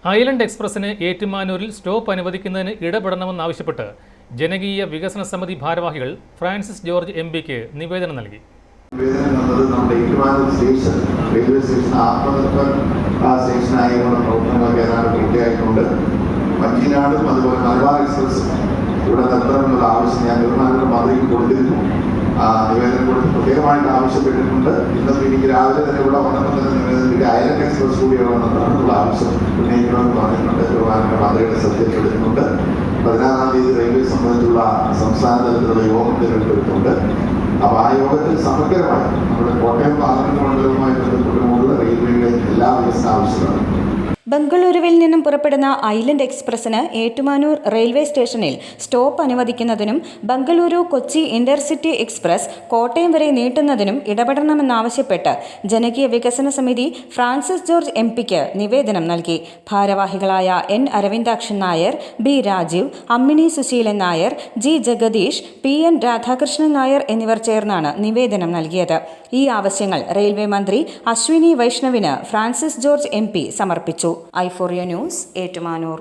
Island എക്സ്പ്രസിന് ഏറ്റുമാനൂരിൽ stop അനുവദിക്കുന്നതിന് ഇടപെടണമെന്നാവശ്യപ്പെട്ട് ജനകീയ വികസന സമിതി ഭാരവാഹികൾ ഫ്രാൻസിസ് ജോർജ് എംപിക്ക് നിവേദനം നൽകി. നമ്മുടെ Ettumanoor station railway station Atmanirbhar സ്റ്റേഷനായുള്ള പ്രവർത്തനങ്ങളൊക്കെ ഏതാണ്ട് പൂർത്തിയായിട്ടുണ്ട്. വഞ്ചിനാടും അതുപോലെ മലബാർ എക്സ്പ്രസും ഇവിടെ നിർത്തണമെന്നുള്ള ആവശ്യം ഞാൻ ബഹുമാനപ്പെട്ട മന്ത്രിക്ക് കൊടുത്തിരുന്നു. നിവേദനം കൊടുത്ത് പ്രത്യേകമായിട്ട് ആവശ്യപ്പെട്ടിട്ടുണ്ട്. ഇന്നത്തെ എനിക്ക് രാവിലെ തന്നെ ഇവിടെ വന്നപ്പോൾ തന്നെ നിവേദനത്തിൽ ഐലൻഡ് എക്സ്പ്രസ് കൂടി നടത്തണമെന്നുള്ള ആവശ്യം ഉന്നയിക്കണമെന്ന് പറഞ്ഞിട്ടുണ്ട്. ബഹുമാനപ്പെട്ട മന്ത്രിയുടെ ശ്രദ്ധയിൽപ്പെടുത്തുന്നുണ്ട്. 16-ാം തീയതി റെയിൽവേ സംബന്ധിച്ചുള്ള സംസ്ഥാന തലത്തിലുള്ള യോഗം തിരഞ്ഞെടുത്തിട്ടുണ്ട്. അപ്പോൾ ആ യോഗത്തിൽ സമഗ്രമായി നമ്മുടെ കോട്ടയം പാർലമെന്റ് മണ്ഡലവുമായി ബന്ധപ്പെട്ടുകൊണ്ടുള്ള റെയിൽവേയുടെ എല്ലാ വികസന ആവശ്യങ്ങളും. ബംഗളൂരുവിൽ നിന്നും പുറപ്പെടുന്ന ഐലൻഡ് എക്സ്പ്രസിന് ഏറ്റുമാനൂർ റെയിൽവേ സ്റ്റേഷനിൽ സ്റ്റോപ്പ് അനുവദിക്കുന്നതിനും ബംഗളൂരു കൊച്ചി ഇന്റർസിറ്റി എക്സ്പ്രസ് കോട്ടയം വരെ നീട്ടുന്നതിനും ഇടപെടണമെന്നാവശ്യപ്പെട്ട് ജനകീയ വികസന സമിതി ഫ്രാൻസിസ് ജോർജ് എംപിക്ക് നിവേദനം നൽകി. ഭാരവാഹികളായ N. Aravindakshan Nair, B. Rajeev, Ammini Suseelan Nair, G. Jagdish, P. N. Radhakrishnan Nair എന്നിവർ ചേർന്നാണ് നിവേദനം നൽകിയത്. ഈ ആവശ്യങ്ങൾ റെയിൽവേ മന്ത്രി അശ്വിനി വൈഷ്ണവിന് ഫ്രാൻസിസ് ജോർജ് MP സമർപ്പിച്ചു. i4u news, Ettumanoor.